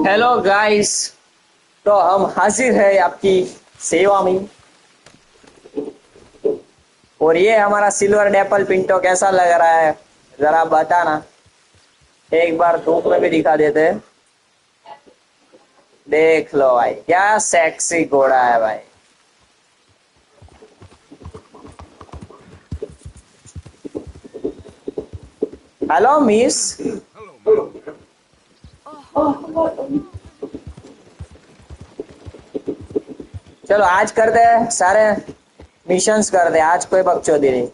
Hello guys. तो हम हाजिर है आपकी सेवा में। और ये हमारा सिल्वर डेपल पिंटो कैसा लग रहा है जरा बताना। एक बार धूप में भी दिखा देते हैं। देख लो भाई क्या सेक्सी घोड़ा है भाई। Hello miss. Hello, ma'am. चलो आज करते हैं सारे मिशंस करते हैं, आज कोई बकचोदी नहीं।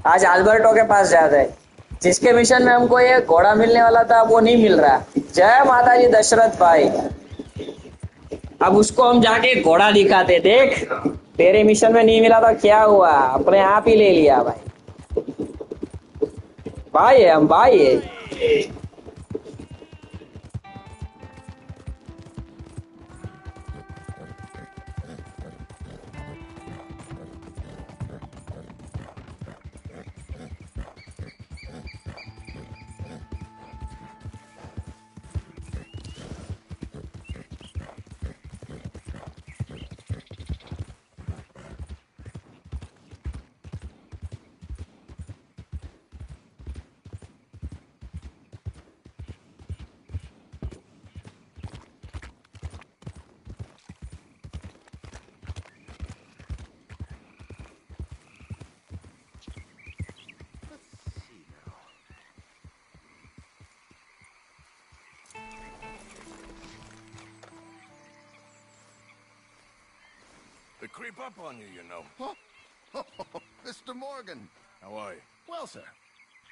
आज अल्बर्टो के पास जाते हैं जिसके मिशन में हमको ये घोड़ा मिलने वाला था वो नहीं मिल रहा। जय माता जी दशरथ भाई। अब उसको हम जाके घोड़ा दिखाते, देख तेरे मिशन में नहीं मिला था क्या हुआ, अपने आप ही ले लिया भाई। भाई है हम, भाई है। They creep up on you, you know. Huh? Mr. Morgan. How are you? Well, sir,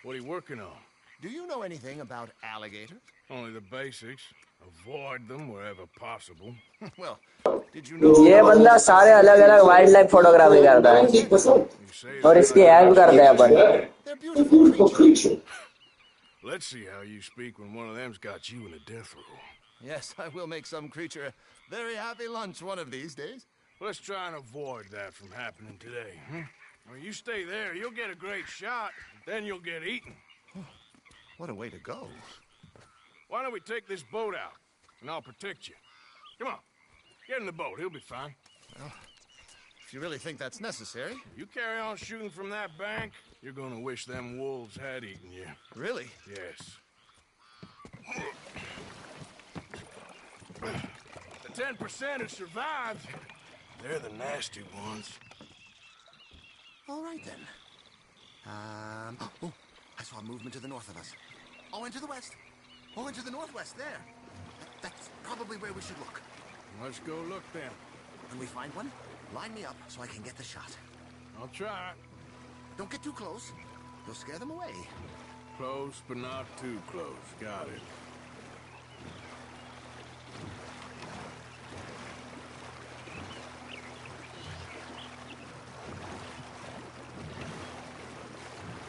What are you working on? do you know anything about alligators? Only the basics. Avoid them wherever possible. Well, did you know ये बंदा सारे अलग अलग wild life photography करता है You say और it's इसकी not help करते हैं अपन। they're beautiful creatures? Let's see how you speak when one of them's got you in a death row. Yes, I will make some creature a very happy lunch one of these days. Let's try and avoid that from happening today. I mean, you stay there, you'll get a great shot, then you'll get eaten. What a way to go. Why don't we take this boat out, and I'll protect you. Come on, get in the boat, he'll be fine. Well, if you really think that's necessary. You carry on shooting from that bank, you're gonna wish them wolves had eaten you. Really? Yes. The 10% who survived, they're the nasty ones. All right, then. Oh, I saw a movement to the north of us. Oh, and to the west. Oh, and to the northwest, there. That's probably where we should look. Let's go look then. When we find one, line me up so I can get the shot. I'll try. Don't get too close. You'll scare them away. Close, but not too close. Got it.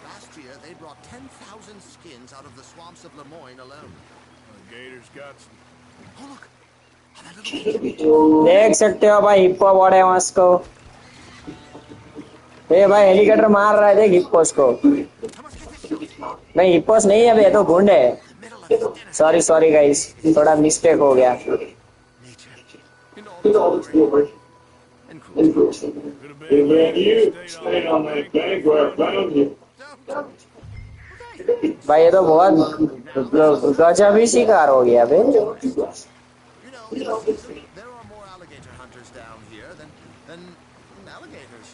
Last year, they brought 10,000 skins out of the swamps of Lemoyne alone. The gators got some. Oh, look! Oh, that little beacon. देख सकते हो भाई hippopotamus को। ये भाई helicopter मार रहा है, देख हिप्पोस को। I must get this shot. नहीं हिप्पोस नहीं है, ये तो भूंड है। The middle of his dinner. Sorry sorry guys, थोड़ा मिस्टेक हो गया। Nature. In all its glory. And cruelty. Could have been you. Stayed on that bank where I found you. Don't. भाई ये तो बहुत गजब ही शिकार हो गया बे। You know, this season, there are more alligator hunters down here than alligators.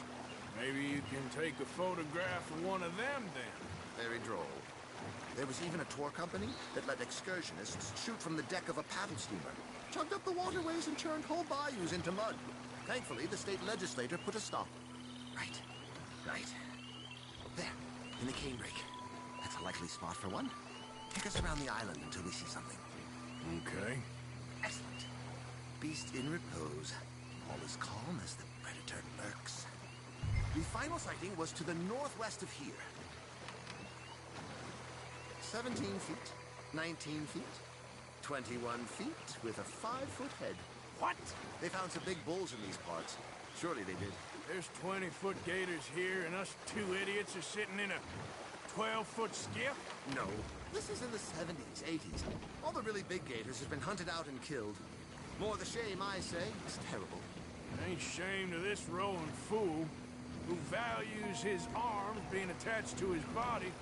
Maybe you can take a photograph of one of them then. Very droll. There was even a tour company that let excursionists shoot from the deck of a paddle steamer, chugged up the waterways and churned whole bayous into mud. Thankfully, the state legislature put a stop. Right. There, in the canebrake. That's a likely spot for one. Take us around the island until we see something. Okay. Excellent. Beast in repose. All is calm as the predator lurks. The final sighting was to the northwest of here. 17 feet, 19 feet, 21 feet with a 5-foot head. What? They found some big bulls in these parts. Surely they did. There's 20-foot gators here, and us two idiots are sitting in a 12-foot skiff? No. This is in the 70s, 80s. All the really big gators have been hunted out and killed. More the shame, I say. It's terrible. Ain't shame to this rolling fool who values his arms being attached to his body.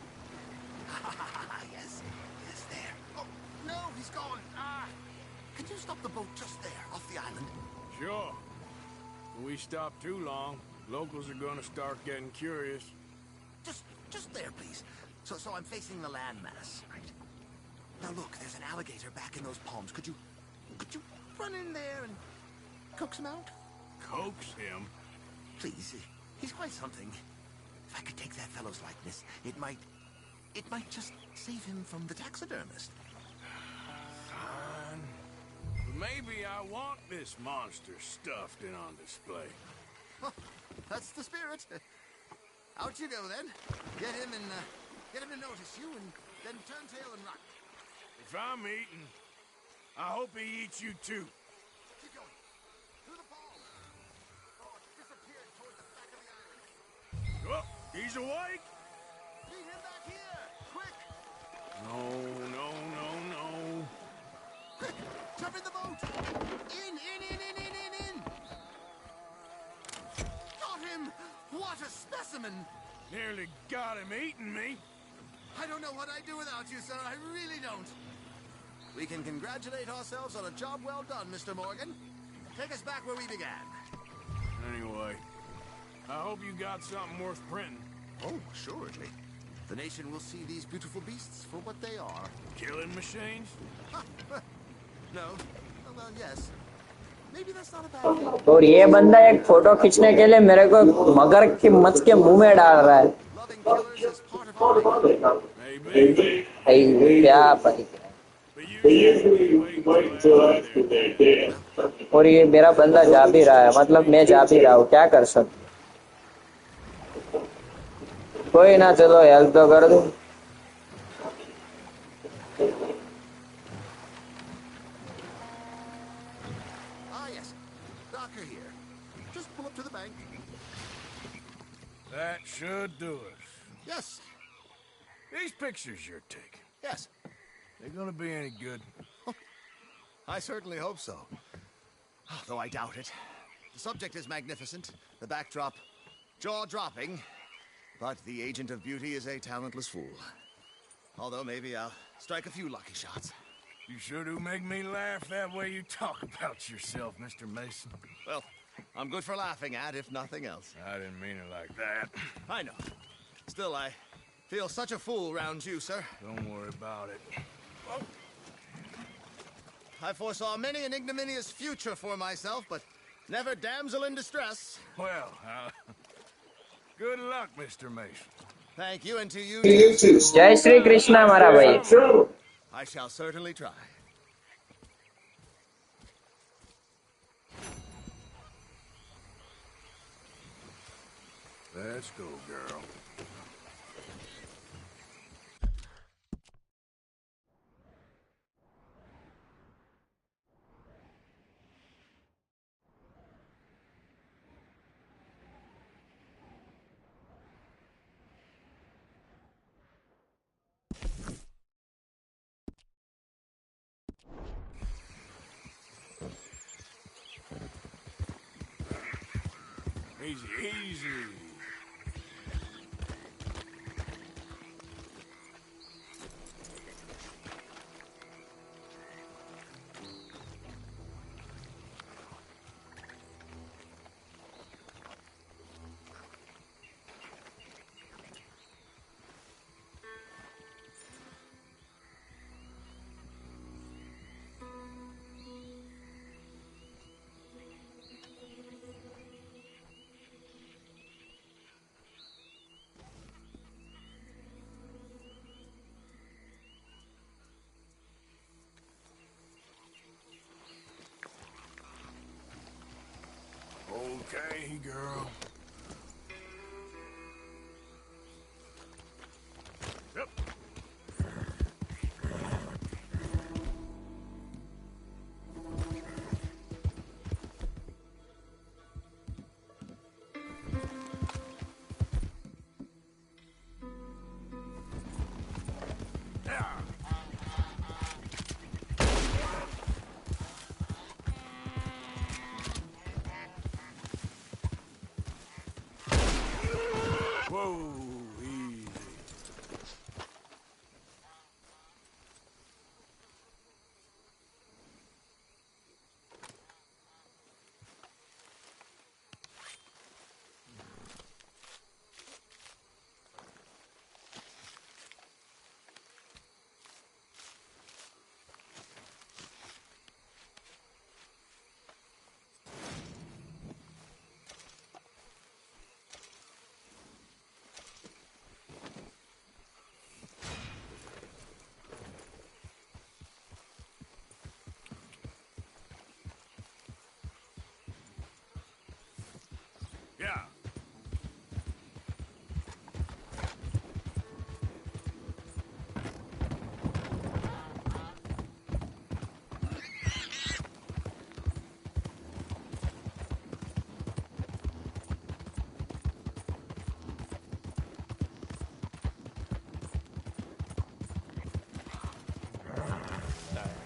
Yes. Yes, there. Oh, no, he's gone. Ah! Can you stop the boat just there, off the island? Sure. If we stop too long, locals are gonna start getting curious. Just there, please. So I'm facing the landmass, right? Now look, there's an alligator back in those palms. Could you run in there and coax him out? Coax him? Please, he's quite something. If I could take that fellow's likeness, it might just save him from the taxidermist. Fine. But maybe I want this monster stuffed and on display. Well, that's the spirit. Out you go then. Get him to notice you, and then turn tail and run. If I'm eating, I hope he eats you too. Keep going. Through the palm. Oh, it disappeared toward the back of the island. Oh, he's awake! Meet him back here! Quick! No, no, no, no. Quick! Jump in the boat! In! Got him! What a specimen! Nearly got him eating me. I don't know what I'd do without you, sir. I really don't. We can congratulate ourselves on a job well done, Mr. Morgan. Take us back where we began. Anyway, I hope you got something worth printing. Oh, assuredly. The nation will see these beautiful beasts for what they are. Killing machines? No. Well, yes. Maybe that's not a bad thing. और ये बंदा एक photo खींचने के लिए मेरे को मगर की मच के मुंह में डाल रहा है। Loving killers is part of our life. Maybe. क्या भाई। But usually wait till after they're dead. और ये मेरा बंदा जा भी रहा है, मतलब मैं जा भी रहा हूँ, क्या कर सकता। कोई ना, चलो हेल्प तो कर दो। Ah, yes. Docker here. Just pull up to the bank. That should do it. Yes. These pictures you're taking, Yes. they gonna be any good? I certainly hope so. Though I doubt it. The subject is magnificent, the backdrop jaw-dropping, but the agent of beauty is a talentless fool. Although maybe I'll strike a few lucky shots. You sure do make me laugh that way you talk about yourself, Mr. Mason. Well, I'm good for laughing at, if nothing else. I didn't mean it like that. I know. Still, I feel such a fool round you, sir. Don't worry about it. I foresaw many an ignominious future for myself, but never damsel in distress. Well, good luck, Mr. Mason. Thank you, and to you जय श्री कृष्णा हमारा भाई। I shall certainly try. Let's go, girl. Easy, easy.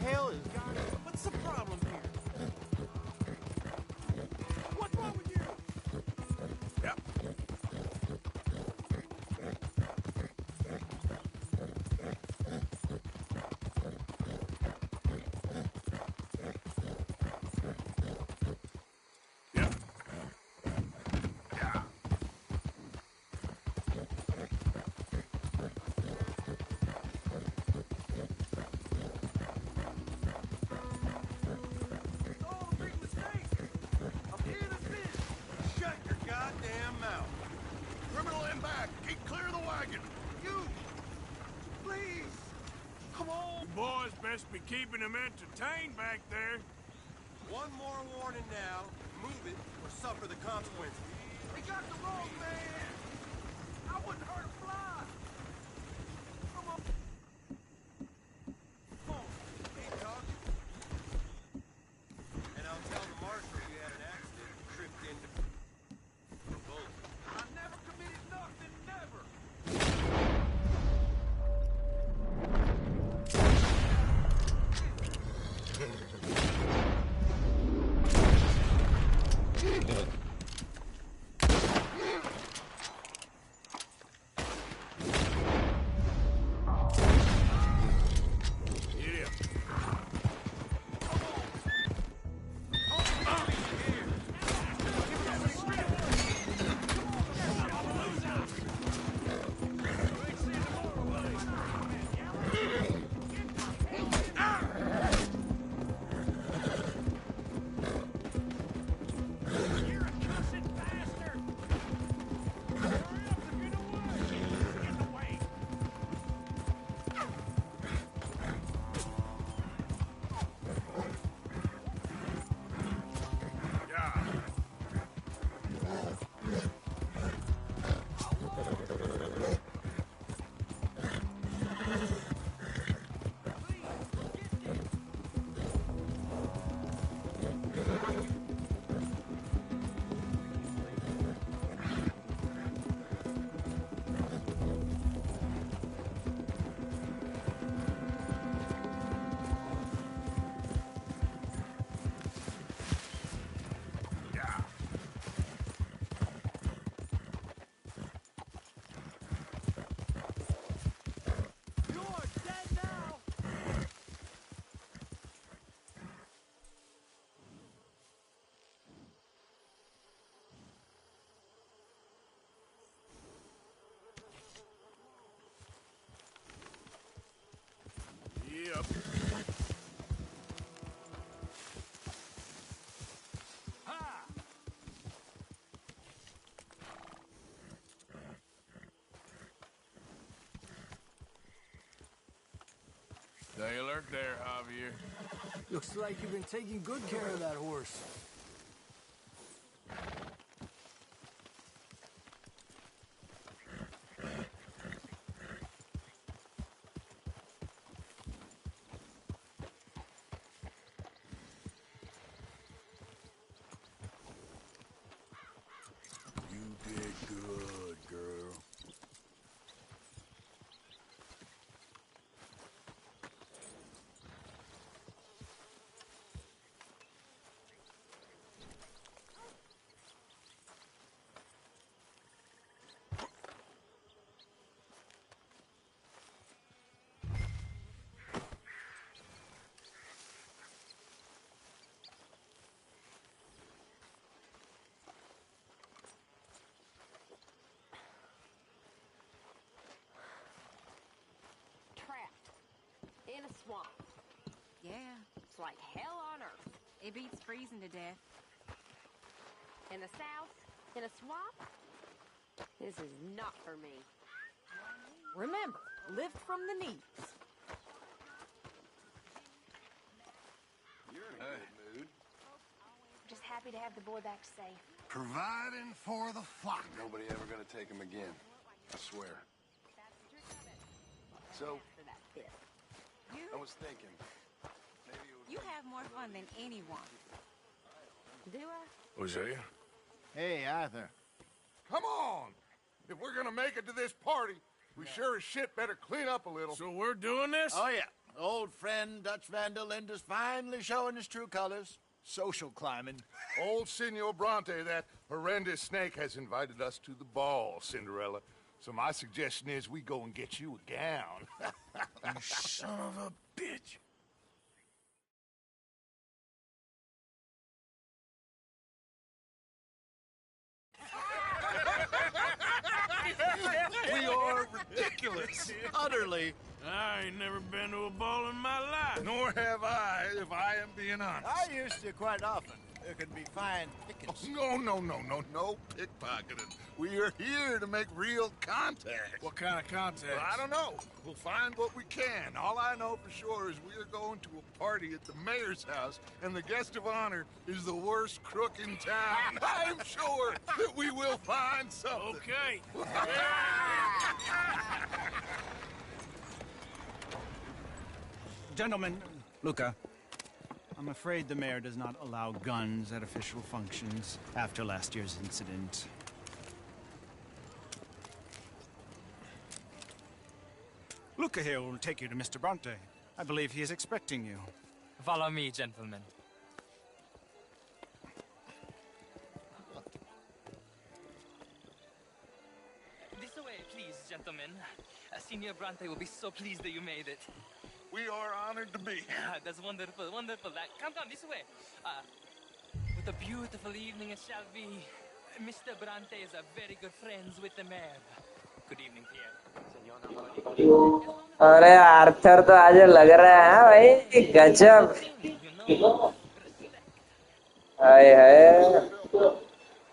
hell is God? What's the problem here? What's wrong with you? Yep. Best be keeping him entertained back there. One more warning now. Move it or suffer the consequences. They got the wrong man! I wouldn't hurt a fly! Come on. Come on. Keep talking. And I'll tell the marshal you had an accident and tripped into a bullet. I never committed nothing, never! Yep. Ha! Stay alert there, Javier. Looks like you've been taking good care of that horse. You did good, girl. Trapped in a swamp. Yeah, It's like hell on earth. it beats freezing to death. In the south, in a swamp? This is not for me. Remember, lift from the knees. You're in a good mood. Just happy to have the boy back safe. Providing for the flock. Nobody ever gonna take him again. I swear. So, For that fifth. I was thinking, maybe it would You have more fun than anyone. Do I? Hosea? Hey, Arthur. Come on! If we're gonna make it to this party, we sure as shit better clean up a little. So we're doing this? Oh, yeah. Old friend Dutch Van der Linde is finally showing his true colors. Social climbing. Old Senor Bronte, that horrendous snake, has invited us to the ball, Cinderella. So my suggestion is we go and get you a gown. You son of a bitch. We are ridiculous. Utterly. I ain't never been to a ball in my life. Nor have I, if I am being honest. I used to quite often. There can be fine pickings. No pickpocketing. We are here to make real contact. What kind of contact? Well, I don't know. We'll find what we can. All I know for sure is we are going to a party at the mayor's house, and the guest of honor is the worst crook in town. I'm sure that we will find something. Okay. Gentlemen, Luca, I'm afraid the mayor does not allow guns at official functions after last year's incident. Luca here will take you to Mr. Bronte. I believe he is expecting you. Follow me, gentlemen. This way, please, gentlemen. Senior Bronte will be so pleased that you made it. We are honored to be. That's wonderful, wonderful. Come, this way. What a beautiful evening it shall be. Mr. Bronte is a very good friends with the mayor. Good evening, Pierre. अरे Arthur तो आज लग रहा है भाई गजब हाय हाय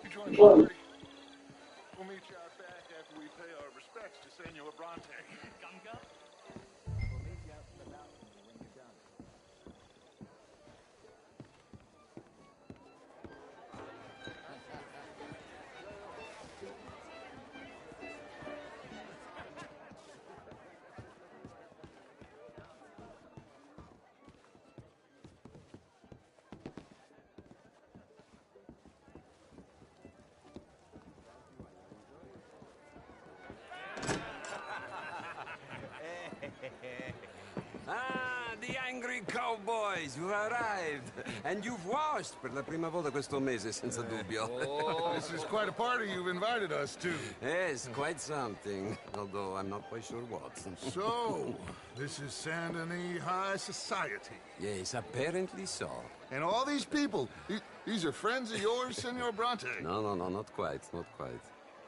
You join the party. We'll meet you out back after we pay our respects to Senor Bronte. Come. Ah, the angry cowboys, you've arrived. And you've washed per la prima volta questo mese, senza dubbio. This is quite a party you've invited us to. Yes, quite something. Although I'm not quite sure what. So, this is Saint Denis High Society. Yes, apparently so. And all these people, these are friends of yours, Senor Bronte? No, not quite, not quite.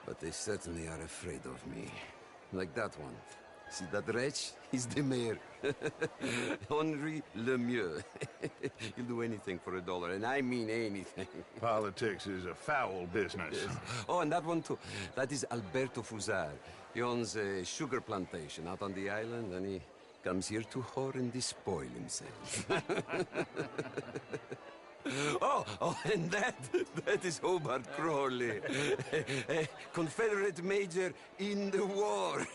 But they certainly are afraid of me. Like that one. See that wretch? He's the mayor. Henri Lemieux. He'll do anything for $1, and I mean anything. Politics is a foul business. Yes. Oh, and that one too. That is Alberto Fusar. He owns a sugar plantation out on the island, and he comes here to whore and despoil himself. Oh, and that is Hobart Crawley, a Confederate major in the war,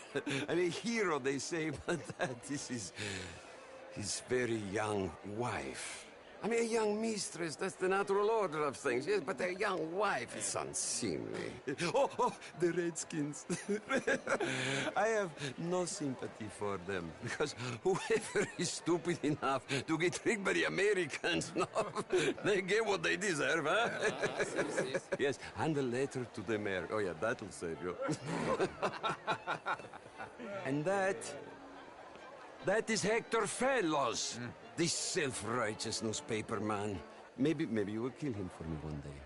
and a hero, they say, but that is his very young wife. I mean, a young mistress, that's the natural order of things, yes, but a young wife is unseemly. Oh, the Redskins. I have no sympathy for them, because whoever is stupid enough to get tricked by the Americans, no, they get what they deserve, huh? Yes, and a letter to the mayor. Oh, yeah, that'll save you. And that is Hector Fellows. This self-righteous newspaper man. Maybe you will kill him for me one day.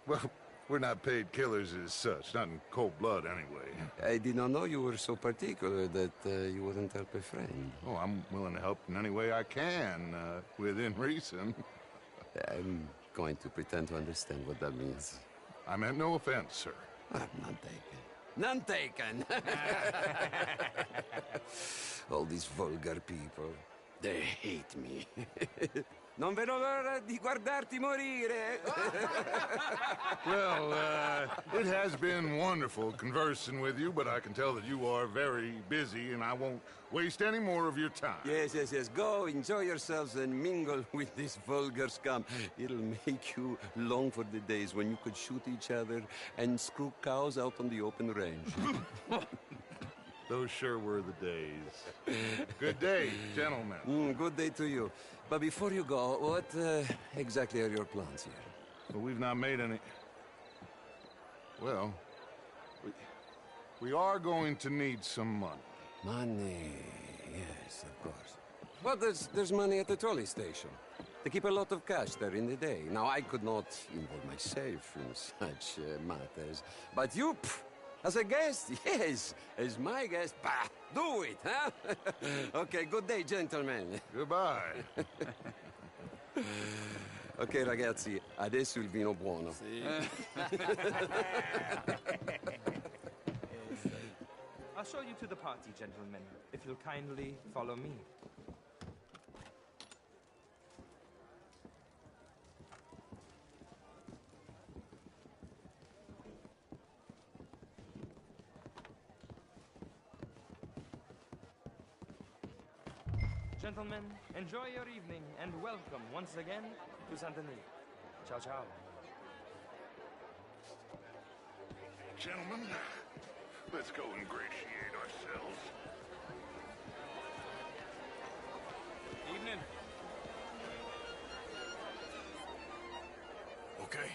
Well, we're not paid killers as such, not in cold blood anyway. I did not know you were so particular that you wouldn't help a friend. Oh, I'm willing to help in any way I can, within reason. I'm going to pretend to understand what that means. I meant no offense, sir. None taken. None taken! All these vulgar people. They hate me. Non vedo l'ora di guardarti morire. Well, it has been wonderful conversing with you, but I can tell that you are very busy, and I won't waste any more of your time. Yes. Go, enjoy yourselves, and mingle with this vulgar scum. It'll make you long for the days when you could shoot each other and screw cows out on the open range. Those sure were the days. Good day, gentlemen. Good day to you. But before you go, what exactly are your plans here? Well, we've not made any... Well, we are going to need some money. Money, yes, of course. Well, there's money at the trolley station. They keep a lot of cash there in the day. Now, I could not involve myself in such matters. But you, as a guest, yes, as my guest, bah, do it, huh? Okay, good day, gentlemen. Goodbye. Ok, ragazzi, adesso il vino buono. I'll show you to the party, gentlemen, if you'll kindly follow me. Gentlemen, enjoy your evening and welcome once again to Saint Denis. Ciao, ciao. Gentlemen, let's go ingratiate ourselves. Evening. Okay.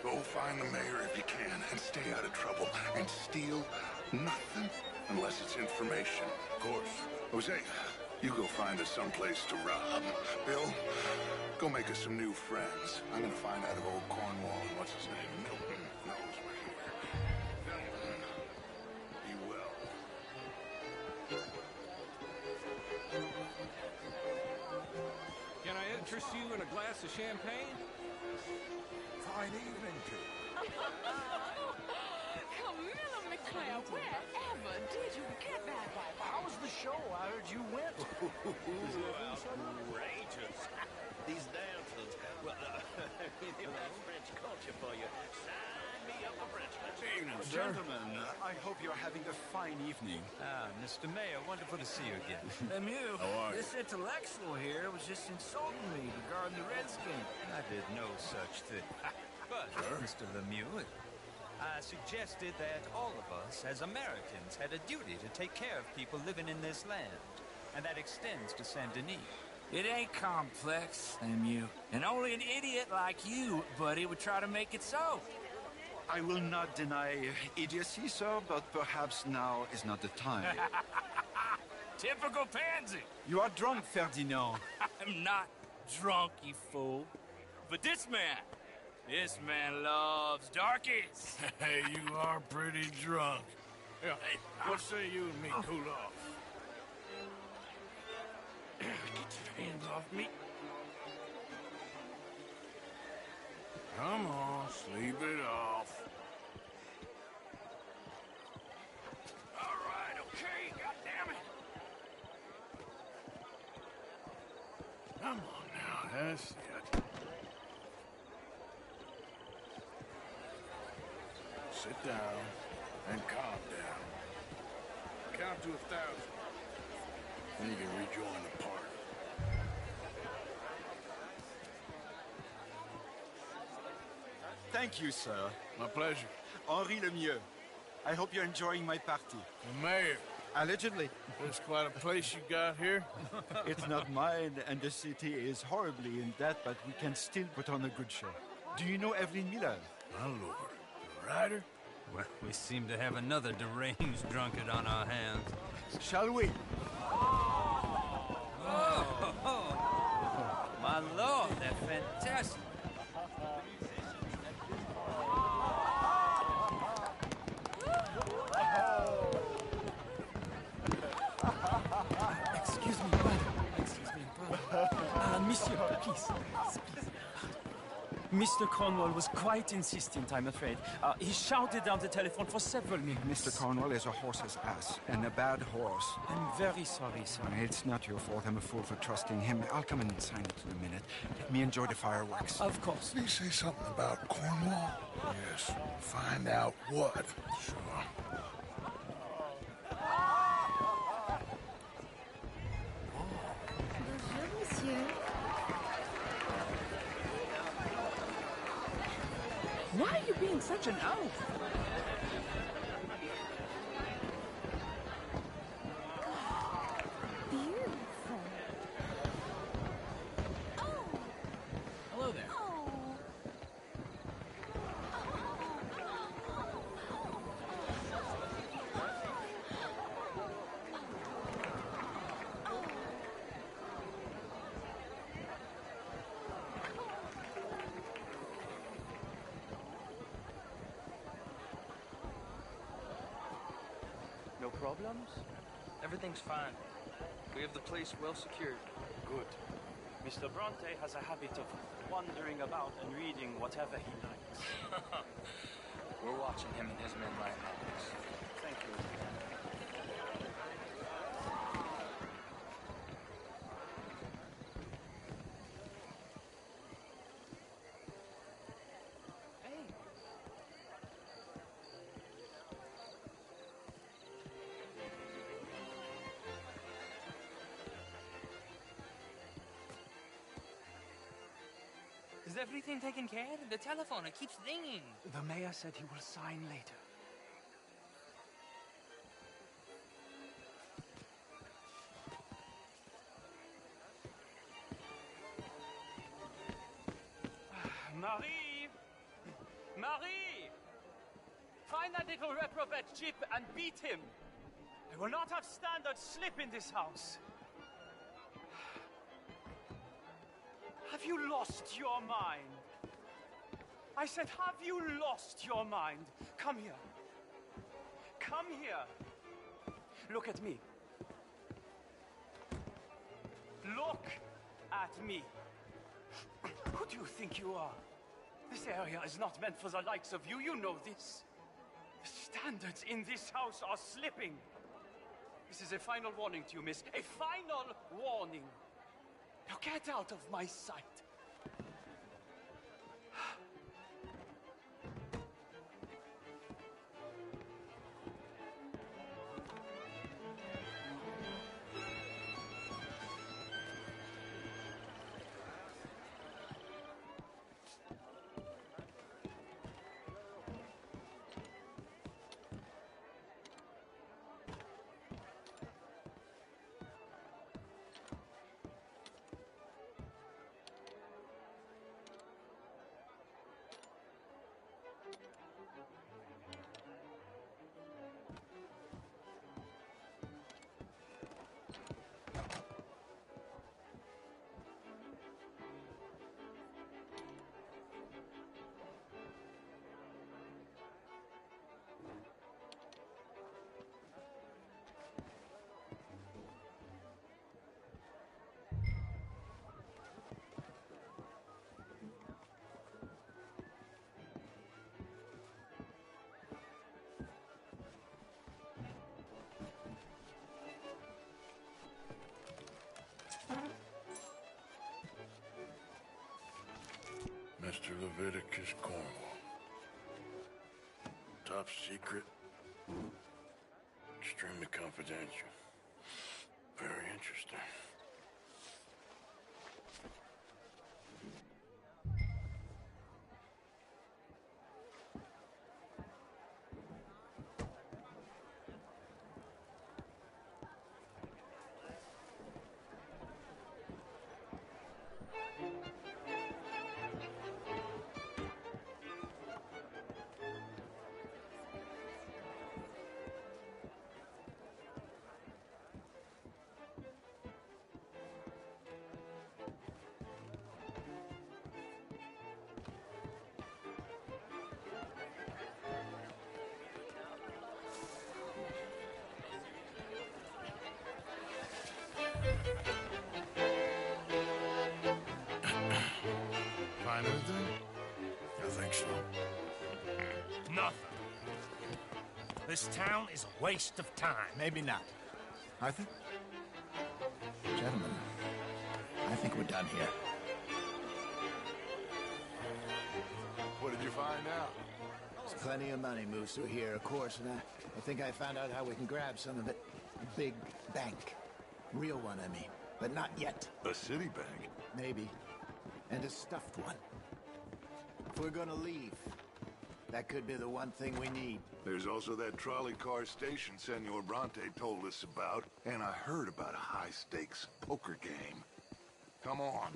Go find the mayor if you can and stay out of trouble and steal nothing unless it's information. Of course. Jose, you go find us someplace to rob. Bill, go make us some new friends. I'm gonna find out if old Cornwall and what's his name, Milton, knows we're here. Gentlemen, be well. Can I interest you in a glass of champagne? Fine evening to you. Camilla McClare, wherever did you get that by? How was the show? I heard you went. Outrageous. These dancers. Well, if that's French culture for you, sign me up for Frenchman. Gentlemen, I hope you're having a fine evening. Ah, Mr. Mayor, wonderful to see you again. Lemieux, How are you? this intellectual here was just insulting me regarding the Redskins. I did no such thing. But, Mr. Lemieux, I suggested that all of us, as Americans, had a duty to take care of people living in this land. And that extends to Saint Denis. It ain't complex, Lemieux. And only an idiot like you, buddy, would try to make it so. I will not deny idiocy, sir, but perhaps now is not the time. Typical pansy. You are drunk, Ferdinand. I'm not drunk, you fool. But this man loves darkies. Hey, you are pretty drunk. Yeah, hey, what say you and me cool off? Get your hands off me. Come on, sleep it off. All right, okay, goddammit. Come on now, that's it. Sit down and calm down. Count to 1,000. Then you can rejoin the party. Thank you, sir. My pleasure. Henri Lemieux. I hope you're enjoying my party. The mayor. Allegedly. That's quite a place you got here. It's not mine, and the city is horribly in debt, but we can still put on a good show. Do you know Evelyn Miller? My lord. The writer? Well, we seem to have another deranged drunkard on our hands. Shall we? Oh, my lord, they're fantastic. Excuse me, brother. Monsieur, please. Mr. Cornwall was quite insistent, I'm afraid. He shouted down the telephone for several minutes. Mr. Cornwall is a horse's ass, and a bad horse. I'm very sorry, sir. It's not your fault. I'm a fool for trusting him. I'll come and sign it in a minute. Let me enjoy the fireworks. Of course. Did he say something about Cornwall? Yes. Find out what. Sure. Bonjour, monsieur. Why are you being such an oaf? problems? Everything's fine. We have the place well secured. Good. Mr. Bronte has a habit of wandering about and reading whatever he likes. We're watching him and his men right now. Thank you. Is everything taken care of? The telephone, it keeps ringing. The mayor said he will sign later. Marie! Marie! Find that little reprobate Chip and beat him. I will not have standard slip in this house. Have you lost your mind? I said, have you lost your mind? Come here. Come here. Look at me. Look at me. Who do you think you are? This area is not meant for the likes of you. You know this. The standards in this house are slipping. This is a final warning to you, miss. A final warning. Now get out of my sight. Mr. Leviticus Cornwall. Top secret. Extremely confidential. Very interesting. Find anything? I think so. Nothing. This town is a waste of time. Maybe not. Arthur? Gentlemen, I think we're done here. What did you find out? There's plenty of money moves through here, of course, and I think I found out how we can grab some of it. A big bank. Real one, I mean. But not yet. A city bank? Maybe. And a stuffed one. If we're gonna leave, that could be the one thing we need. There's also that trolley car station Senor Bronte told us about, and I heard about a high-stakes poker game. Come on.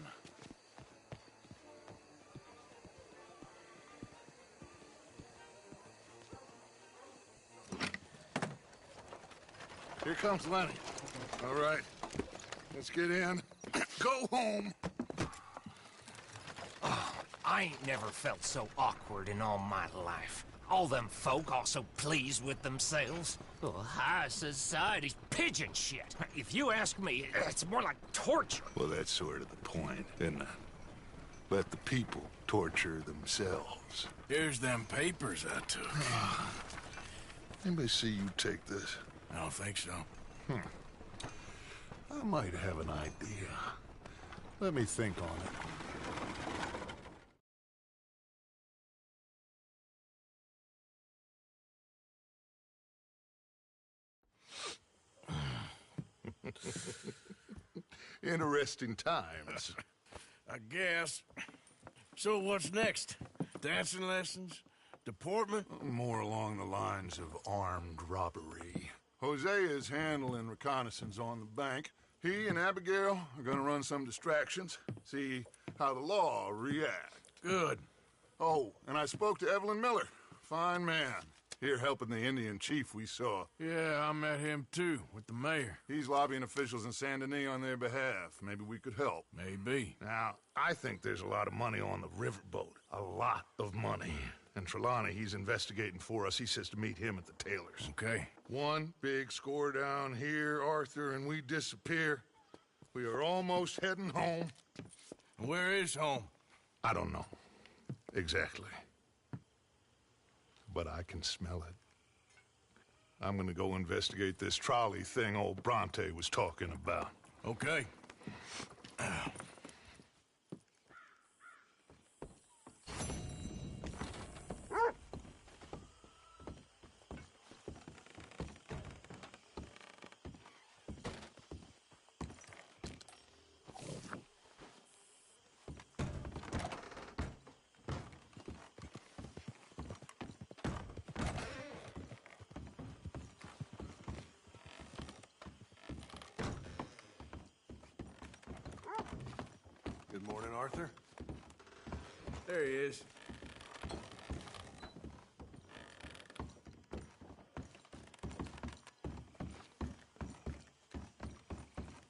Here comes Lenny. All right, let's get in. Go home. I ain't never felt so awkward in all my life. All them folk are so pleased with themselves. Oh, high society's pigeon shit. If you ask me, it's more like torture. Well, that's sort of the point, isn't it? Let the people torture themselves. Here's them papers I took. Anybody see you take this? I don't think so. I might have an idea. Let me think on it. Interesting times. I guess. So what's next? Dancing lessons? Deportment? More along the lines of armed robbery. Hosea is handling reconnaissance on the bank. He and Abigail are gonna run some distractions, see how the law react. Good. Oh, and I spoke to Evelyn Miller. Fine man. Here helping the Indian chief we saw. Yeah, I met him too, with the mayor. He's lobbying officials in Saint Denis on their behalf. Maybe we could help. Maybe. Now, I think there's a lot of money on the riverboat. A lot of money. And Trelawney, he's investigating for us. He says to meet him at the Taylor's. Okay. One big score down here, Arthur, and we disappear. We are almost heading home. Where is home? I don't know. Exactly. But I can smell it. I'm gonna go investigate this trolley thing old Bronte was talking about. Okay. Good morning, Arthur. There he is.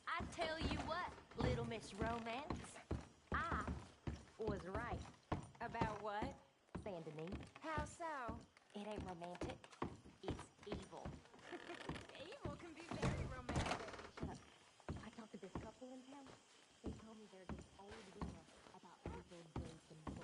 I tell you what, Little Miss Romance, I was right. About what? Saint Denis. How so? It ain't romantic. It's evil. Evil can be very romantic. Shut up. I talked to this couple in town. They told me there's this old rumor about people drinking blood.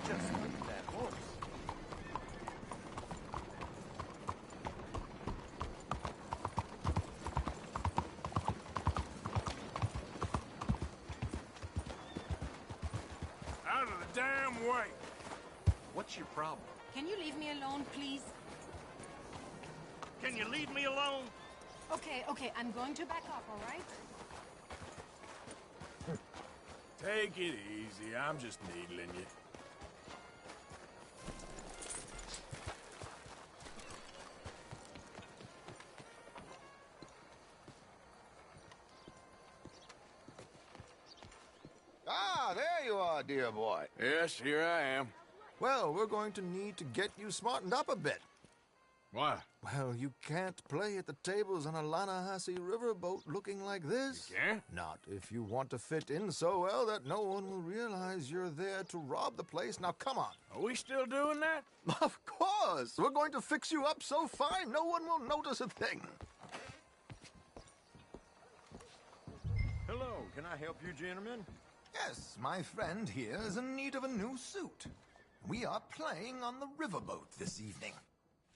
Just like that horse. Out of the damn way! What's your problem? Can you leave me alone, please? Can you leave me alone? Okay, I'm going to back off, all right? Take it easy, I'm just needling you. Ah, there you are, dear boy. Yes, here I am. Well, we're going to need to get you smartened up a bit. Why? Well, you can't play at the tables on a Lanahasi riverboat looking like this. You can't? Not if you want to fit in so well that no one will realize you're there to rob the place. Now, come on. Are we still doing that? Of course! We're going to fix you up so fine no one will notice a thing. Hello, can I help you, gentlemen? Yes, my friend here is in need of a new suit. We are playing on the riverboat this evening.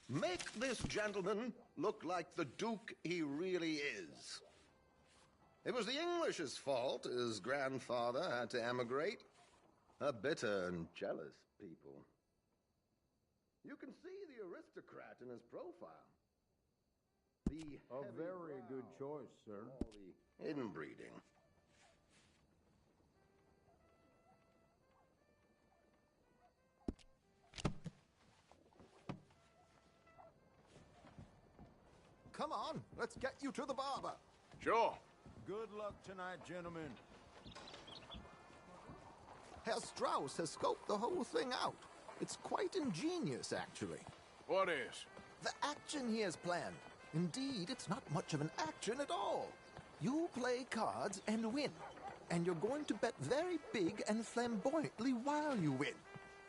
Make this gentleman look like the Duke he really is. It was the English's fault his grandfather had to emigrate. A bitter and jealous people. You can see the aristocrat in his profile. A very good choice, sir. All the inbreeding. Come on, let's get you to the barber. Sure. Good luck tonight, gentlemen. Herr Strauss has scoped the whole thing out. It's quite ingenious, actually. What is? The action he has planned. Indeed, it's not much of an action at all. You play cards and win. And you're going to bet very big and flamboyantly while you win.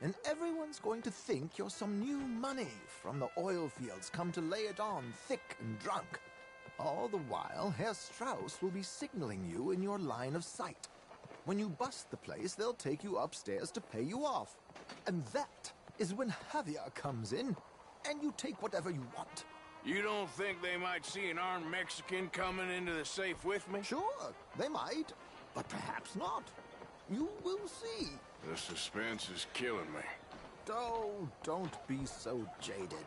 And everyone's going to think you're some new money from the oil fields come to lay it on thick and drunk. All the while, Herr Strauss will be signaling you in your line of sight. When you bust the place, they'll take you upstairs to pay you off. And that is when Javier comes in, and you take whatever you want. You don't think they might see an armed Mexican coming into the safe with me? Sure, they might, but perhaps not. You will see. The suspense is killing me. Oh, don't be so jaded.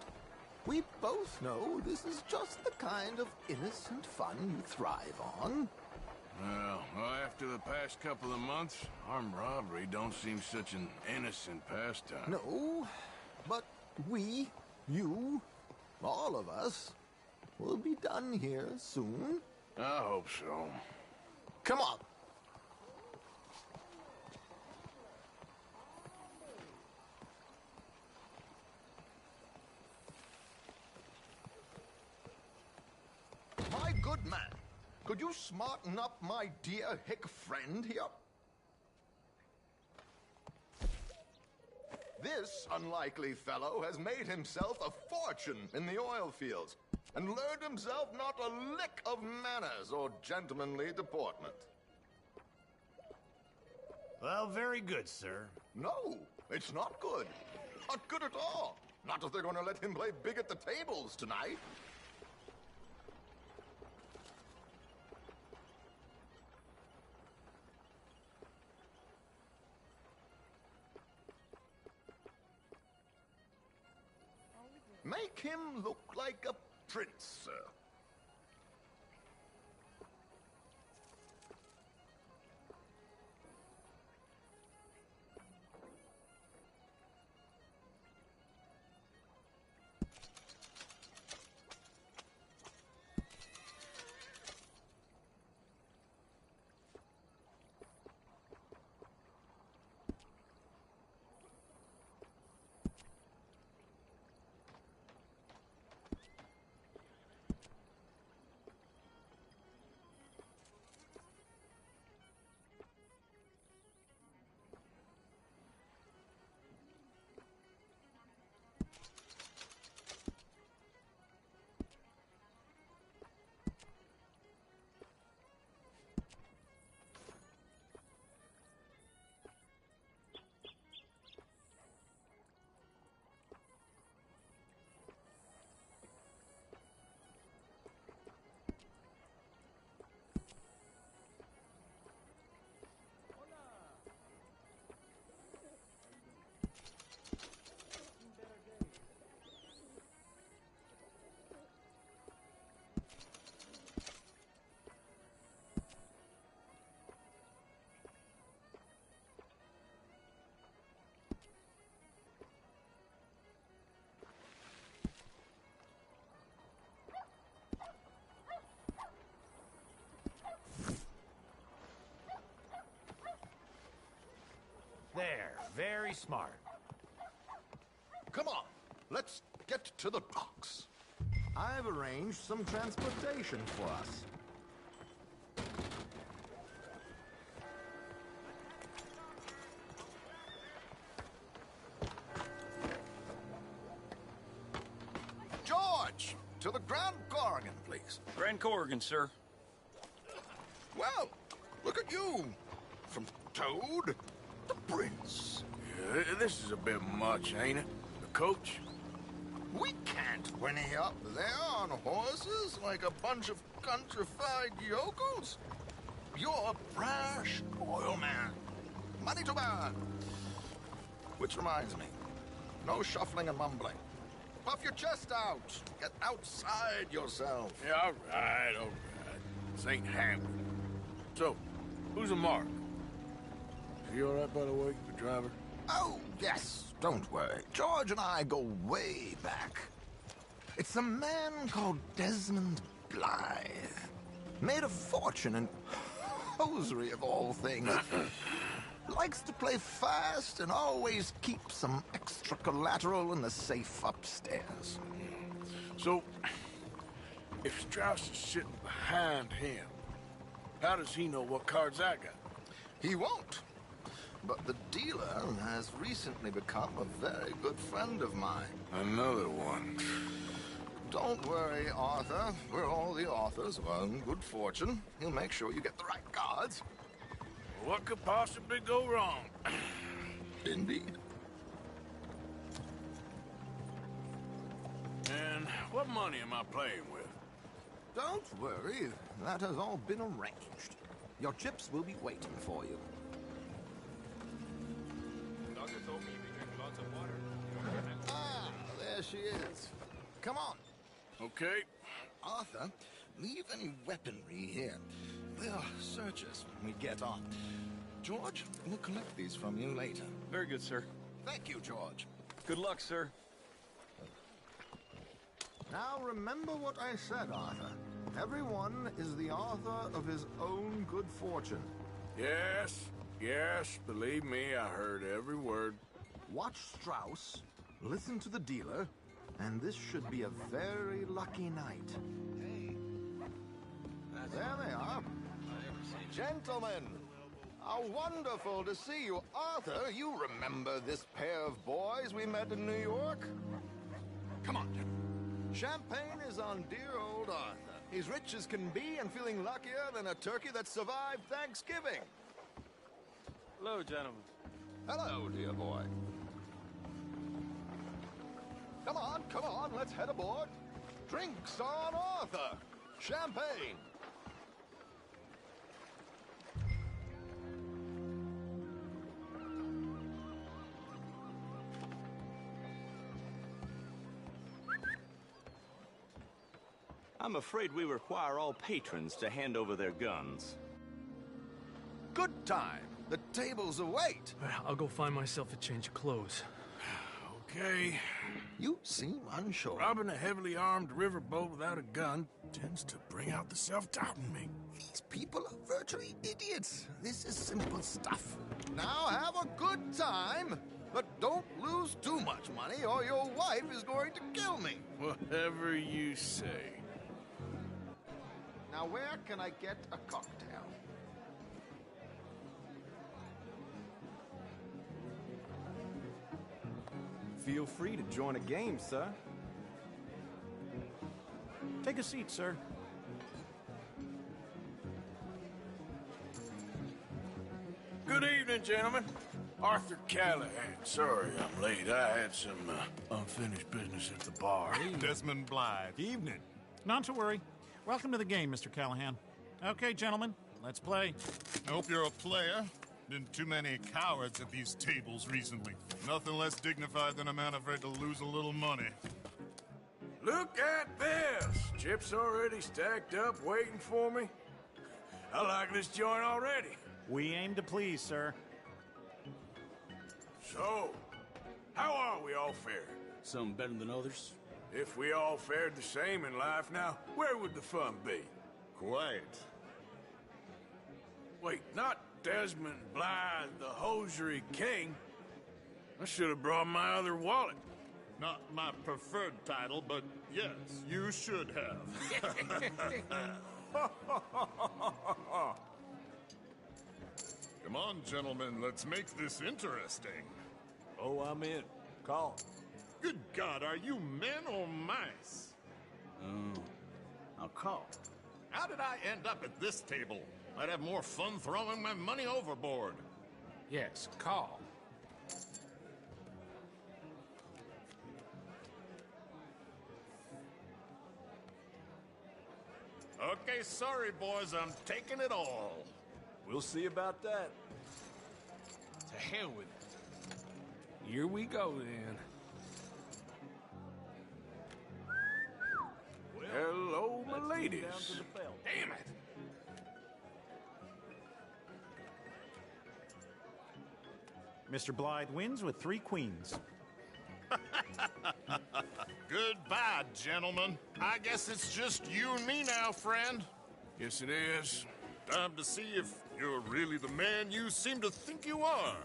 We both know this is just the kind of innocent fun you thrive on. Well, after the past couple of months, armed robbery don't seem such an innocent pastime. No, but we, you, all of us, will be done here soon. I hope so. Come on. My good man, could you smarten up my dear hick friend here? This unlikely fellow has made himself a fortune in the oil fields and learned himself not a lick of manners or gentlemanly deportment. Well, very good, sir. No, it's not good. Not good at all. Not if they're going to let him play big at the tables tonight. Make him look like a prince, sir. Very smart. Come on, let's get to the docks. I've arranged some transportation for us. George, to the Grand Corrigan, please. Grand Corrigan, sir. Well, look at you. From Toad to Prince. Yeah, this is a bit much, ain't it? The coach? We can't whinny up there on horses like a bunch of countrified yokels. You're a brash oil man. Money to burn. Which reminds me, no shuffling and mumbling. Puff your chest out. Get outside yourself. Yeah, all right. This ain't Hamlet. So, who's a mark? Is he all right, by the way, the driver? Oh, yes. Don't worry. George and I go way back. It's a man called Desmond Blythe. Made a fortune in hosiery of all things. Likes to play fast and always keeps some extra collateral in the safe upstairs. So, if Strauss is sitting behind him, how does he know what cards I got? He won't. But the dealer has recently become a very good friend of mine. Another one. Don't worry, Arthur. We're all the authors of our good fortune. He'll make sure you get the right cards. What could possibly go wrong? Indeed. And what money am I playing with? Don't worry. That has all been arranged. Your chips will be waiting for you. Doctor told me you drink lots of water. Ah, there she is. Come on. Okay. Arthur, leave any weaponry here. They'll search us when we get on. George, we'll collect these from you later. Very good, sir. Thank you, George. Good luck, sir. Now remember what I said, Arthur. Everyone is the author of his own good fortune. Yes, believe me, I heard every word. Watch Strauss, listen to the dealer, and this should be a very lucky night. There they are. Gentlemen, how wonderful to see you. Arthur, you remember this pair of boys we met in New York? Come on. Champagne is on dear old Arthur. He's rich as can be and feeling luckier than a turkey that survived Thanksgiving. Hello, gentlemen. Hello, dear boy. Come on, let's head aboard. Drinks on Arthur. Champagne. I'm afraid we require all patrons to hand over their guns. Good time. The tables await. I'll go find myself a change of clothes. Okay. You seem unsure. Robbing a heavily armed riverboat without a gun tends to bring out the self-doubt in me. These people are virtually idiots. This is simple stuff. Now have a good time, but don't lose too much money or your wife is going to kill me. Whatever you say. Now where can I get a cocktail? Feel free to join a game, sir. Take a seat, sir. Good evening, gentlemen. Arthur Callahan. Sorry I'm late. I had some unfinished business at the bar. Desmond Blythe. Evening. Not to worry. Welcome to the game, Mr. Callahan. Okay, gentlemen, let's play. I hope you're a player. Been too many cowards at these tables recently. Nothing less dignified than a man afraid to lose a little money. Look at this! Chips already stacked up, waiting for me. I like this joint already. We aim to please, sir. So, how are we all fared? Some better than others. If we all fared the same in life now, where would the fun be? Quiet. Wait, not Desmond Blythe, the hosiery king. I should have brought my other wallet. Not my preferred title, but yes, you should have. Come on, gentlemen, let's make this interesting. Oh, I'm in. Call. Good God, are you men or mice? I'll call. How did I end up at this table? I'd have more fun throwing my money overboard. Yes, call. Okay, sorry, boys, I'm taking it all. We'll see about that. To hell with it. Here we go, then. Hello, my Let's ladies. get down to the bell. Damn it! Mr. Blythe wins with 3 queens. Goodbye, gentlemen. I guess it's just you and me now, friend. Yes, it is. Time to see if you're really the man you seem to think you are.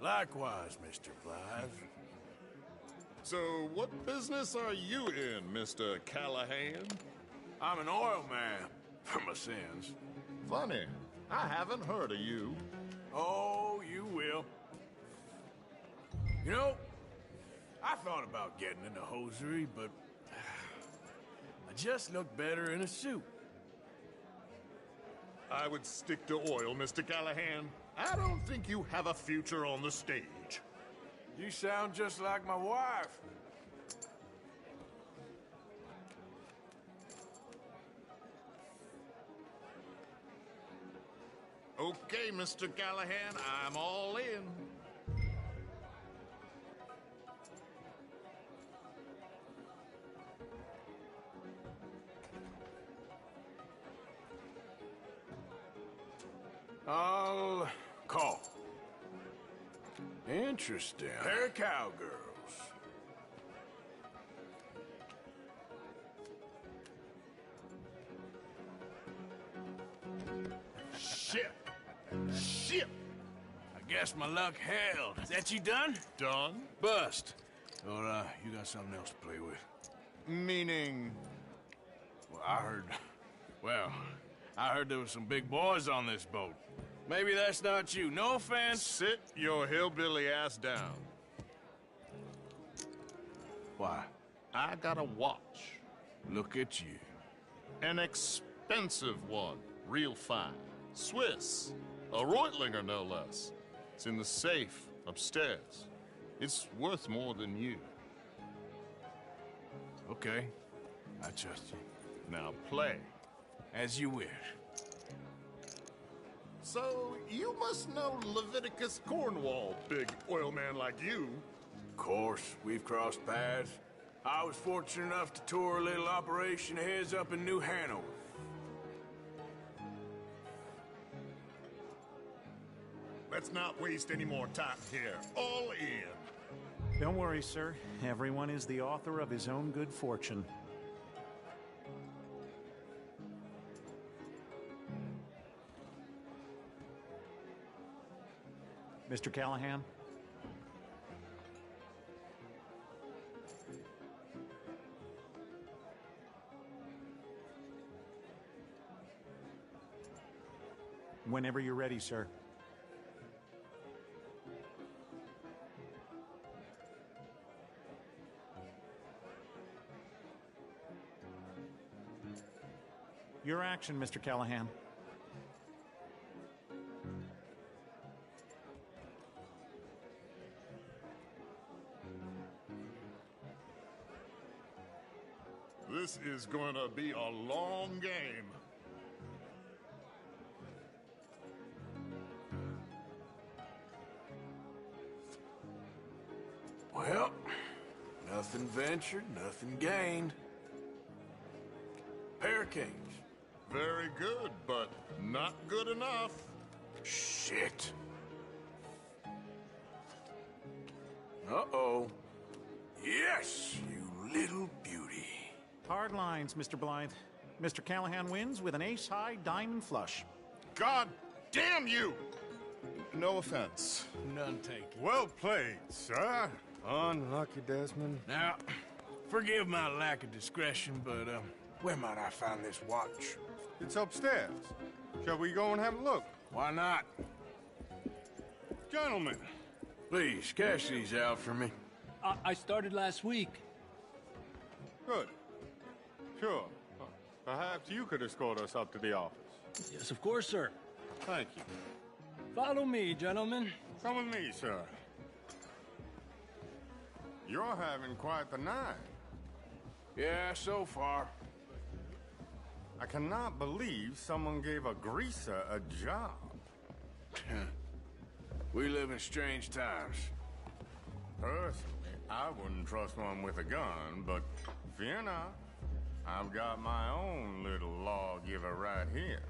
Likewise, Mr. Blythe. So, what business are you in, Mr. Callahan? I'm an oil man, for my sins. Funny. I haven't heard of you. Oh, you will. You know, I thought about getting into hosiery, but I just look better in a suit. I would stick to oil, Mr. Callahan. I don't think you have a future on the stage. You sound just like my wife. Okay, Mr. Callahan, I'm all in. I'll call. Interesting. Pair of cowgirls. Shit. Shit. I guess my luck held. Is that you done? Done? Bust. Or, you got something else to play with? Meaning? Well, I heard there was some big boys on this boat. Maybe that's not you. No offense. Sit your hillbilly ass down. Why? I got a watch. Look at you. An expensive one. Real fine. Swiss. A Reutlinger, no less. It's in the safe upstairs. It's worth more than you. Okay. I trust you. Now play. As you wish. So, you must know Leviticus Cornwall, big oil man like you. Of course, we've crossed paths. I was fortunate enough to tour a little operation of his up in New Hanover. Let's not waste any more time here. All in. Don't worry, sir. Everyone is the author of his own good fortune. Mr. Callahan? Whenever you're ready, sir. Your action, Mr. Callahan. This is going to be a long game. Well, nothing ventured, nothing gained. Pair of kings. Very good, but not good enough. Shit. Uh-oh. Yes, you little beauty. Hard lines, Mr. Blythe. Mr. Callahan wins with an ace-high diamond flush. God damn you! No offense. None taken. Well played, sir. Unlucky, Desmond. Now, forgive my lack of discretion, but, where might I find this watch? It's upstairs. Shall we go and have a look? Why not? Gentlemen. Please, cash these out for me. I started last week. Good. Sure. Perhaps you could escort us up to the office. Yes, of course, sir. Thank you. Follow me, gentlemen. Come with me, sir. You're having quite the night. Yeah, so far. I cannot believe someone gave a greaser a job. We live in strange times. Personally, I wouldn't trust one with a gun, but fear not. I've got my own little lawgiver right here.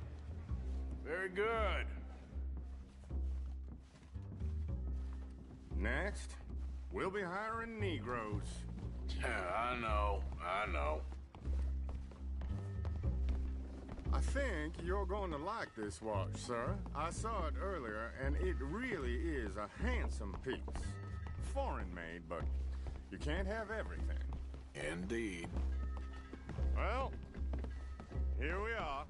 Very good. Next, we'll be hiring Negroes. I know. I think you're going to like this watch, sir. I saw it earlier, and it really is a handsome piece. Foreign made, but you can't have everything. Indeed. Well, here we are.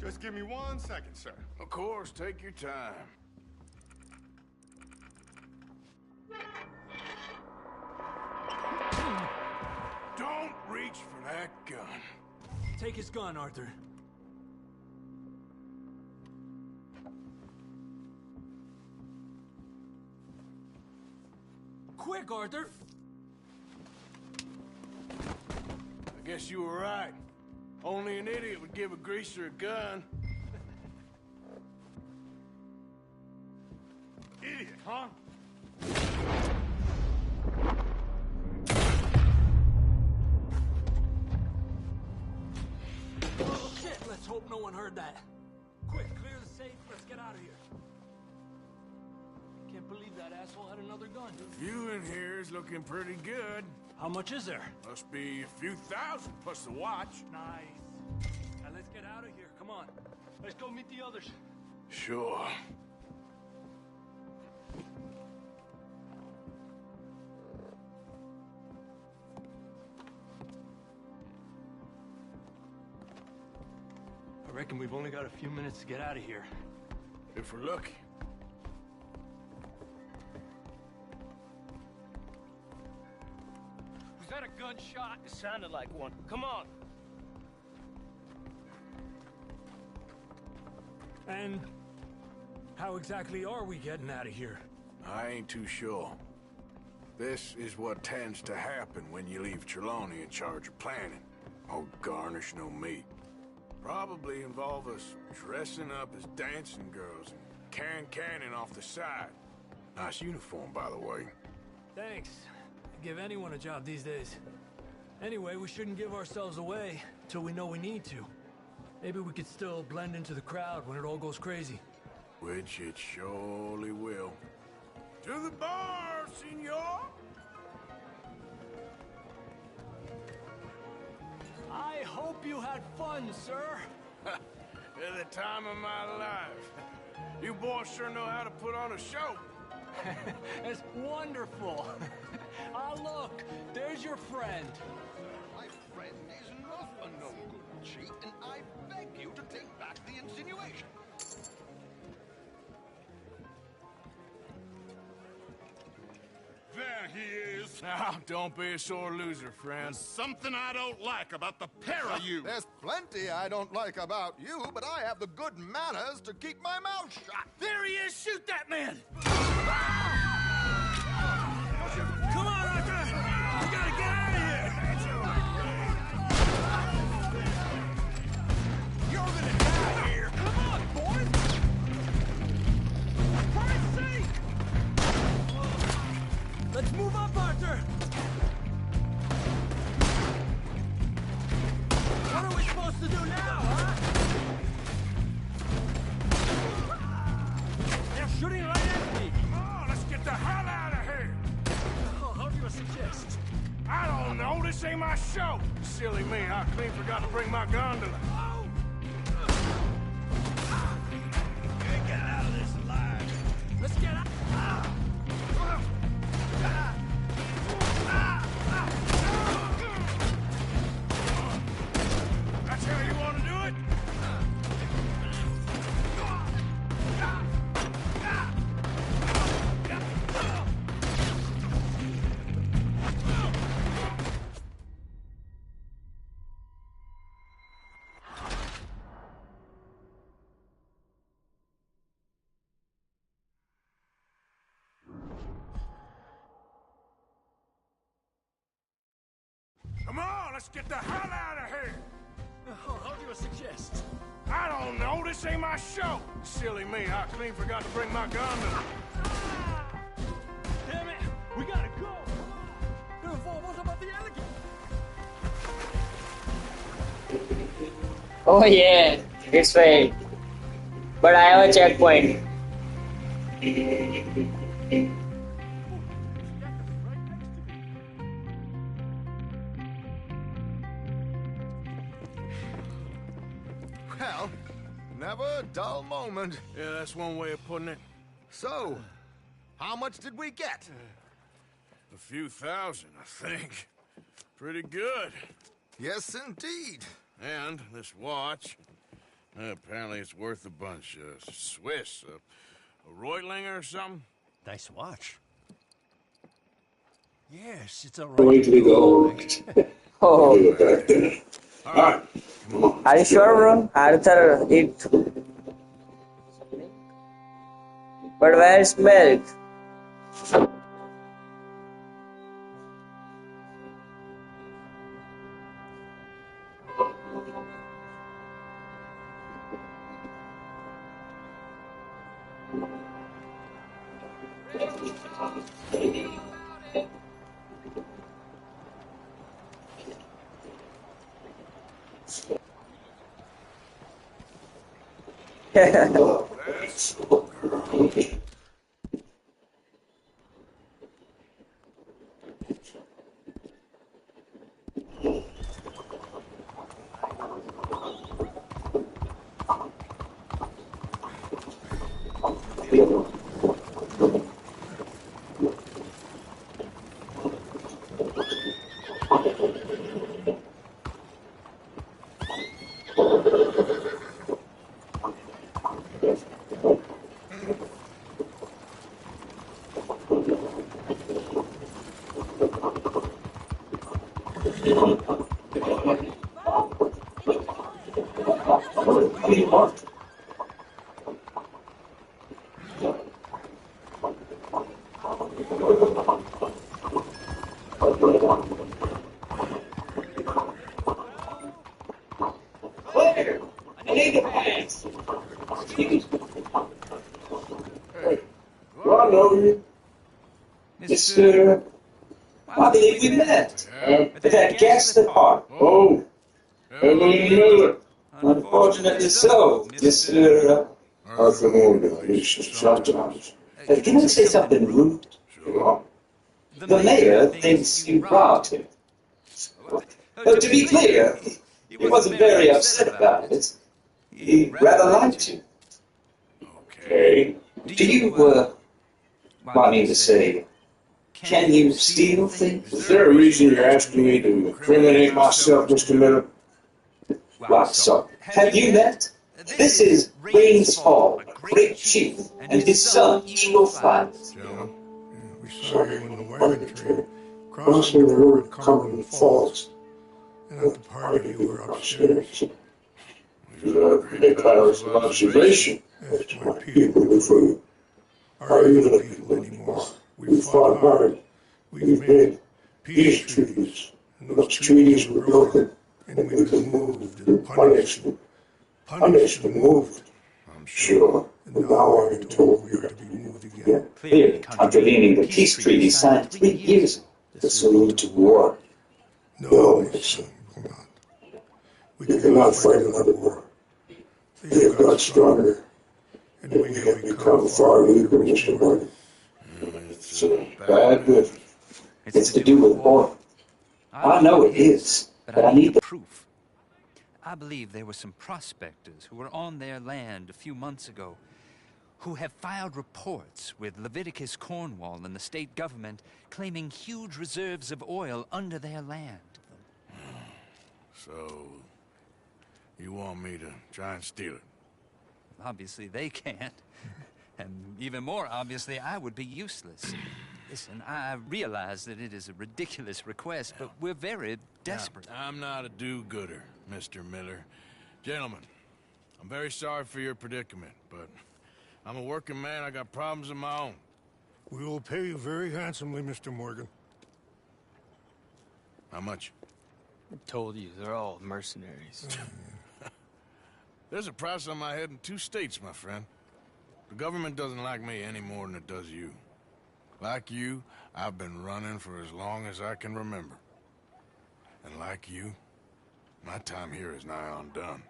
Just give me 1 second, sir. Of course, take your time. Don't reach for that gun. Take his gun, Arthur. Quick, Arthur! I guess you were right. Only an idiot would give a greaser a gun. Idiot, huh? Oh, shit! Let's hope no one heard that. Quick, clear the safe. Let's get out of here. Can't believe that asshole had another gun. The view in here is looking pretty good. How much is there? Must be a few thousand plus the watch. Nice. Now let's get out of here. Come on. Let's go meet the others. Sure. I reckon we've only got a few minutes to get out of here. If we're lucky. Was that a gunshot? It sounded like one. Come on. And how exactly are we getting out of here? I ain't too sure. This is what tends to happen when you leave Trelawney in charge of planning. Oh, garnish no meat. Probably involve us dressing up as dancing girls and canning off the side. Nice uniform, by the way. Thanks. Give anyone a job these days. Anyway, we shouldn't give ourselves away till we know we need to. Maybe we could still blend into the crowd when it all goes crazy. Which it surely will. To the bar, senor! I hope you had fun, sir. At the time of my life. You boys sure know how to put on a show. It's wonderful. Ah, look, there's your friend. My friend is not a no good cheat, and I beg you to take back the insinuation. There he is. Now, don't be a sore loser, friend. There's something I don't like about the pair of you. There's plenty I don't like about you, but I have the good manners to keep my mouth shut. There he is! Shoot that man! Come on, Arthur! We gotta get out of here! You're gonna die here! Come on, boys! For Christ's sake! Let's move up, Arthur! What are we supposed to do now, huh? They're shooting right at me! Oh, let's get the hell out of here! Oh, how do you suggest? I don't know. this ain't my show. Silly me, I clean forgot to bring my gondola. You ain't getting out of this alive. Let's get out. That's how you want to do it? Come on, let's get the hell out of here! How do you suggest? I don't know, this ain't my show! Silly me, I clean forgot to bring my gondola. Damn it! We gotta go! What about the alligator? Oh yeah, it's right. But I have a checkpoint. Well, never a dull moment. Yeah, that's one way of putting it. So, how much did we get? A few thousand, I think. Pretty good. Yes, indeed. And this watch, apparently it's worth a bunch. Swiss, a Reutlinger or something? Nice watch. Yes, it's a Rightly gold. Oh. Back there. Alright, come on. Are you sure, bro? Arthur, it. But where's milk? Well, I know you. Mr. I believe we met at that Gaston park. Oh, Miller. Unfortunately so, Mr. Arthur Morgan, sometimes. Can I say something rude? Sure. The mayor thinks you robbed him. To be clear, he wasn't very upset about it. He rather liked you. Okay. Do you, want me to say, can you steal things? Is there a reason you're asking me to incriminate myself, Mr. Miller? Why, so, have you met? This is Rains Hall, great chief, and his son, Eagle Flight. We saw you in the wagon train, crossing the road at Cumberland Falls. And at the party, you were upstairs. Make hours of observation. That's why people look for you. Are even people anymore. We've fought hard. We've made peace treaties. And those treaties were broken. And we've been moved and punished. Punished and moved. I'm sure. And now I've been told we are to be moved again. Clearly contravening the peace treaty signed 3 years ago. This will lead to war. No, my son, will not. We cannot fight another war. They have got stronger. And we have become far weaker, Mr. Martin. It's bad business. It's to do with war. I know it is, but I need the proof. I believe there were some prospectors who were on their land a few months ago who have filed reports with Leviticus Cornwall and the state government claiming huge reserves of oil under their land. So, you want me to try and steal it? Obviously they can't. And even more obviously, I would be useless. Listen, I realize that it is a ridiculous request, but we're very desperate. Now, I'm not a do-gooder, Mr. Miller. Gentlemen, I'm very sorry for your predicament, but I'm a working man. I got problems of my own. We will pay you very handsomely, Mr. Morgan. How much? I told you, they're all mercenaries. There's a price on my head in 2 states, my friend. The government doesn't like me any more than it does you. Like you, I've been running for as long as I can remember. And like you, my time here is nigh undone.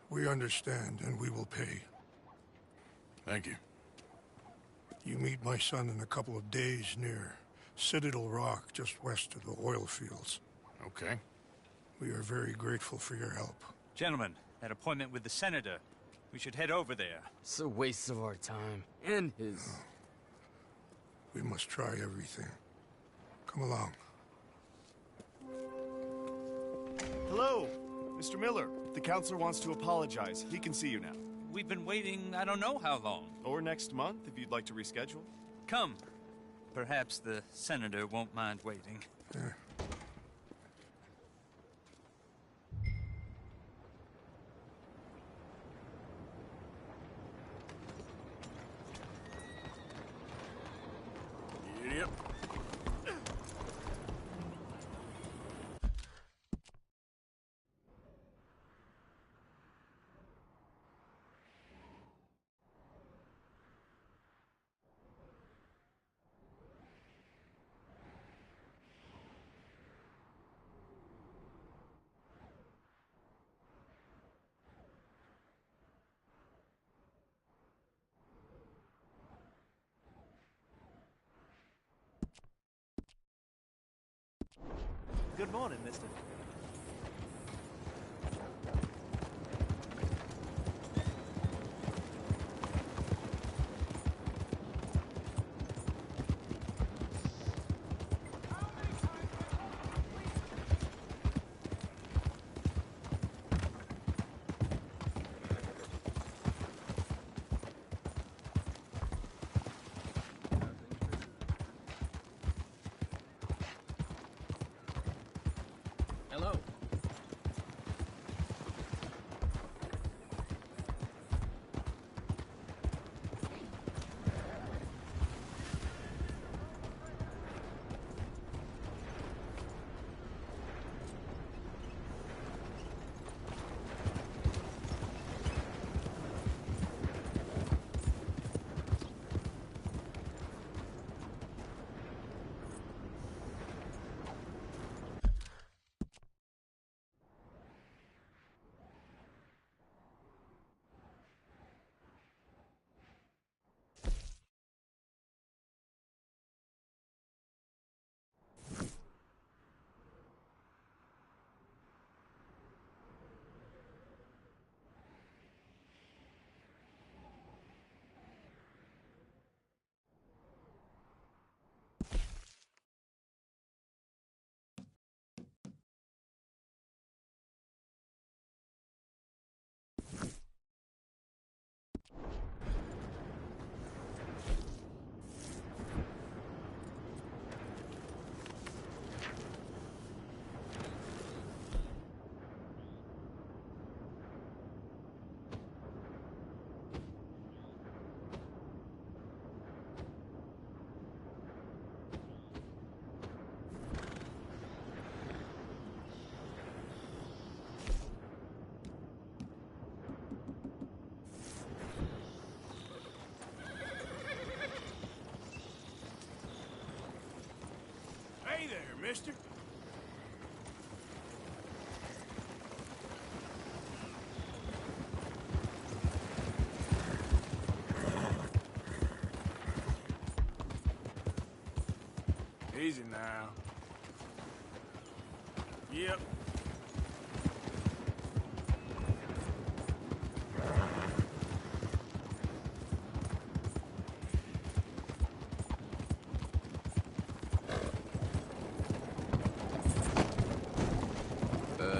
We understand, and we will pay. Thank you. You meet my son in a couple of days near Citadel Rock, just west of the oil fields. Okay. We are very grateful for your help. Gentlemen, that appointment with the senator. We should head over there. It's a waste of our time. And his. We must try everything. Come along. Hello, Mr. Miller. The counselor wants to apologize. He can see you now. We've been waiting I don't know how long. Or next month, if you'd like to reschedule. Come. Perhaps the senator won't mind waiting. Yep. Good morning, mister. Hello. Hey there, mister. Easy now. Yep.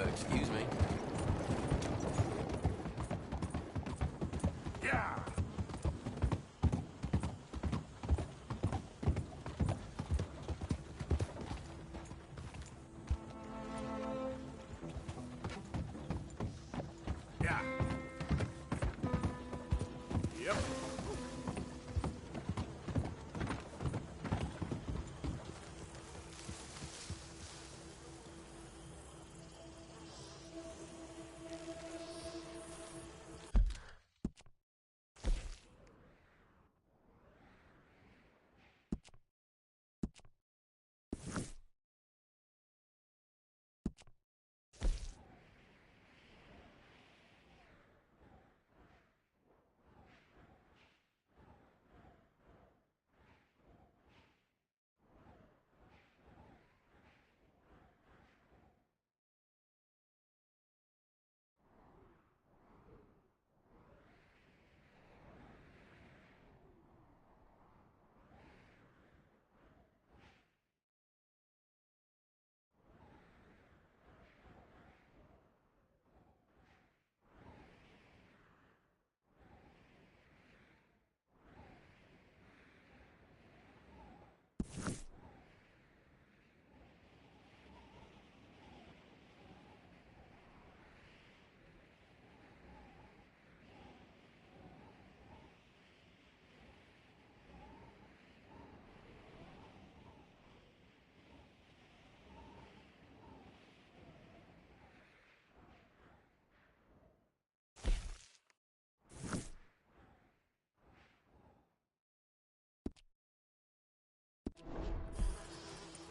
Excuse me. Yeah. Yeah. Yep.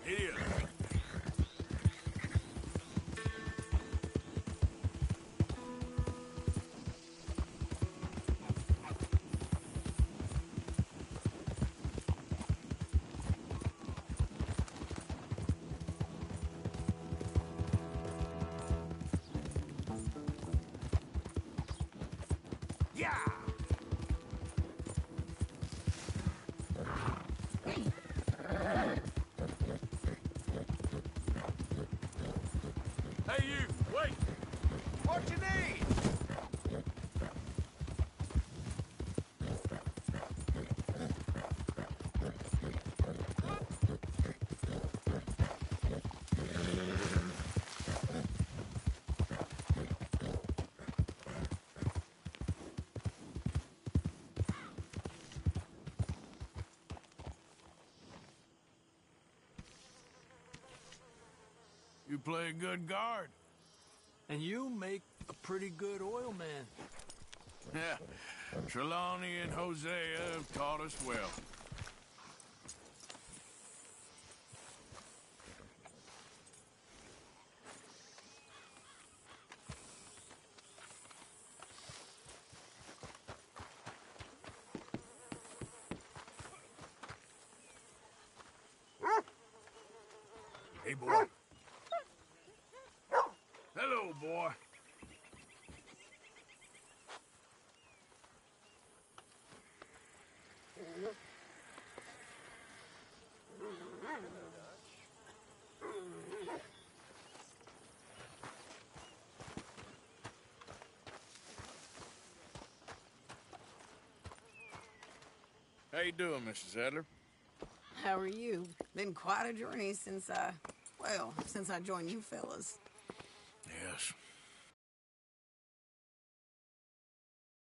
Idiot. Yeah. Hey, you! Wait! What you need? You play a good guard. And you make a pretty good oil man. Yeah. Trelawney and Hosea have taught us well. Hey, boy. Hello, boy. How you doing, Mrs. Adler? How are you? Been quite a journey since I joined you fellas.